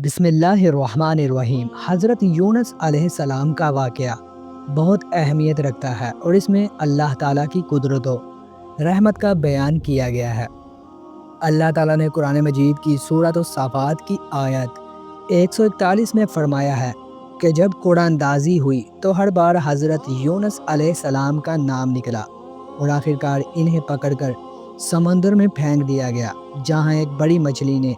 بسم اللہ الرحمن الرحیم۔ حضرت یونس علیہ السلام کا واقعہ بہت اہمیت رکھتا ہے اور اس میں اللہ تعالیٰ کی قدرت و رحمت کا بیان کیا گیا ہے۔ اللہ تعالیٰ نے قرآن مجید کی سورۃ الصافات کی آیت 141 میں فرمایا ہے کہ جب قرآن اندازی ہوئی تو ہر بار حضرت یونس علیہ السلام کا نام نکلا اور آخرکار انہیں پکڑ کر سمندر میں پھینک دیا گیا، جہاں ایک بڑی مچھلی نے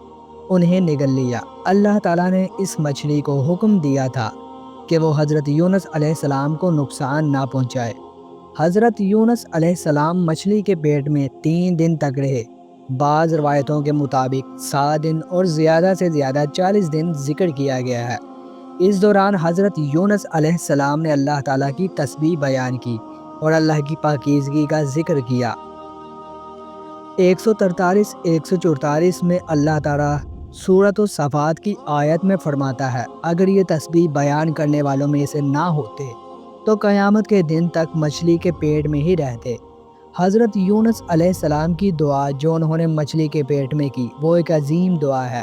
انہیں نگل لیا۔ اللہ تعالیٰ نے اس مچھلی کو حکم دیا تھا کہ وہ حضرت یونس علیہ السلام کو نقصان نہ پہنچائے۔ حضرت یونس علیہ السلام مچھلی کے پیٹ میں 3 دن تک رہے۔ بعض روایتوں کے مطابق 7 دن اور زیادہ سے زیادہ 40 دن ذکر کیا گیا ہے۔ اس دوران حضرت یونس علیہ السلام نے اللہ تعالیٰ کی تسبیح بیان کی اور اللہ کی پاکیزگی کا ذکر کیا۔ 143 144 میں اللہ تعالیٰ سورۃ الصافات کی آیت میں فرماتا ہے، اگر یہ تسبیح بیان کرنے والوں میں سے نہ ہوتے تو قیامت کے دن تک مچھلی کے پیٹ میں ہی رہتے۔ حضرت یونس علیہ السلام کی دعا جو انہوں نے مچھلی کے پیٹ میں کی وہ ایک عظیم دعا ہے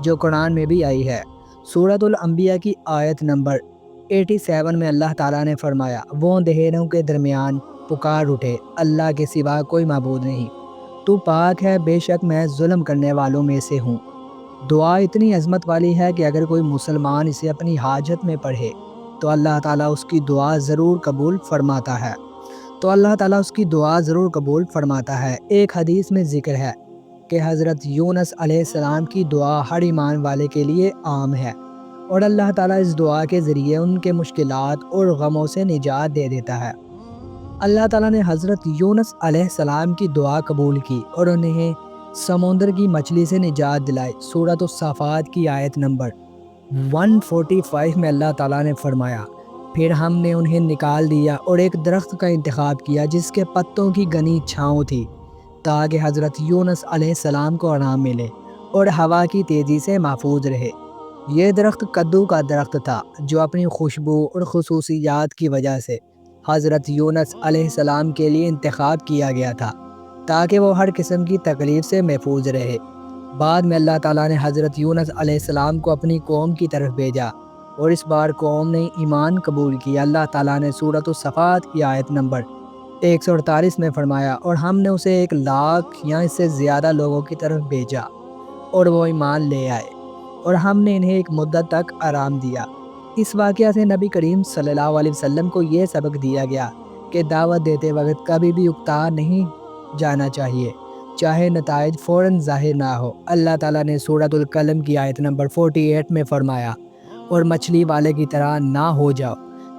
جو قرآن میں بھی آئی ہے۔ سورۃ الانبیاء کی آیت نمبر 87 میں اللہ تعالیٰ نے فرمایا، وہ اندھیروں کے درمیان پکار اٹھے، اللہ کے سوا کوئی معبود نہیں، تو پاک ہے، بے شک میں ظلم کرنے والوں میں سے ہوں۔ دعا اتنی عظمت والی ہے کہ اگر کوئی مسلمان اسے اپنی حاجت میں پڑھے تو اللہ تعالیٰ اس کی دعا ضرور قبول فرماتا ہے۔ ایک حدیث میں ذکر ہے کہ حضرت یونس علیہ السلام کی دعا ہر ایمان والے کے لیے عام ہے اور اللہ تعالیٰ اس دعا کے ذریعے ان کے مشکلات اور غموں سے نجات دے دیتا ہے۔ اللہ تعالیٰ نے حضرت یونس علیہ السلام کی دعا قبول کی اور انہیں سمندر کی مچھلی سے نجات دلائی۔ سورۃ الصافات کی آیت نمبر 145 میں اللہ تعالیٰ نے فرمایا، پھر ہم نے انہیں نکال دیا اور ایک درخت کا انتخاب کیا جس کے پتوں کی گھنی چھاؤں تھی تاکہ حضرت یونس علیہ السلام کو آرام ملے اور ہوا کی تیزی سے محفوظ رہے۔ یہ درخت کدو کا درخت تھا جو اپنی خوشبو اور خصوصیات کی وجہ سے حضرت یونس علیہ السلام کے لیے انتخاب کیا گیا تھا تاکہ وہ ہر قسم کی تکلیف سے محفوظ رہے۔ بعد میں اللہ تعالیٰ نے حضرت یونس علیہ السلام کو اپنی قوم کی طرف بھیجا اور اس بار قوم نے ایمان قبول کیا۔ اللہ تعالیٰ نے سورۃ الصافات کی آیت نمبر 148 میں فرمایا، اور ہم نے اسے 1,00,000 یا اس سے زیادہ لوگوں کی طرف بھیجا اور وہ ایمان لے آئے اور ہم نے انہیں ایک مدت تک آرام دیا۔ اس واقعہ سے نبی کریم صلی اللہ علیہ وسلم کو یہ سبق دیا گیا کہ دعوت دیتے وقت کبھی بھی اکتا نہیں جانا چاہیے، چاہے نتائج فوراً ظاہر نہ ہو۔ اللہ تعالیٰ نے سورۃ القلم کی آیت نمبر 48 میں فرمایا، اور مچھلی والے کی طرح نہ ہو جاؤ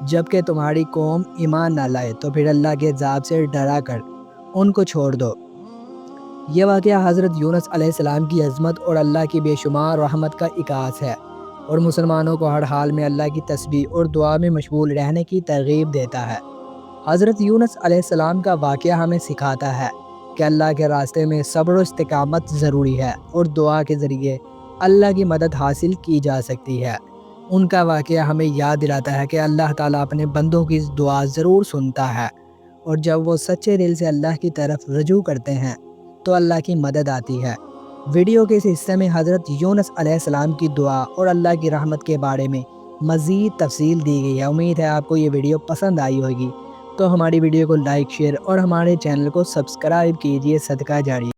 جب کہ تمہاری قوم ایمان نہ لائے تو پھر اللہ کے عذاب سے ڈرا کر ان کو چھوڑ دو۔ یہ واقعہ حضرت یونس علیہ السلام کی عظمت اور اللہ کی بے شمار رحمت کا عکاس ہے اور مسلمانوں کو ہر حال میں اللہ کی تسبیح اور دعا میں مشغول رہنے کی ترغیب دیتا ہے۔ حضرت یونس علیہ السلام کا واقعہ ہمیں سکھاتا ہے کہ اللہ کے راستے میں صبر و استقامت ضروری ہے اور دعا کے ذریعے اللہ کی مدد حاصل کی جا سکتی ہے۔ ان کا واقعہ ہمیں یاد دلاتا ہے کہ اللہ تعالیٰ اپنے بندوں کی دعا ضرور سنتا ہے اور جب وہ سچے دل سے اللہ کی طرف رجوع کرتے ہیں تو اللہ کی مدد آتی ہے۔ ویڈیو کے اس حصے میں حضرت یونس علیہ السلام کی دعا اور اللہ کی رحمت کے بارے میں مزید تفصیل دی گئی ہے۔ امید ہے آپ کو یہ ویڈیو پسند آئی ہوگی، تو ہماری ویڈیو کو لائک، شیئر اور ہمارے چینل کو سبسکرائب کیجیے۔ صدقہ جاریہ۔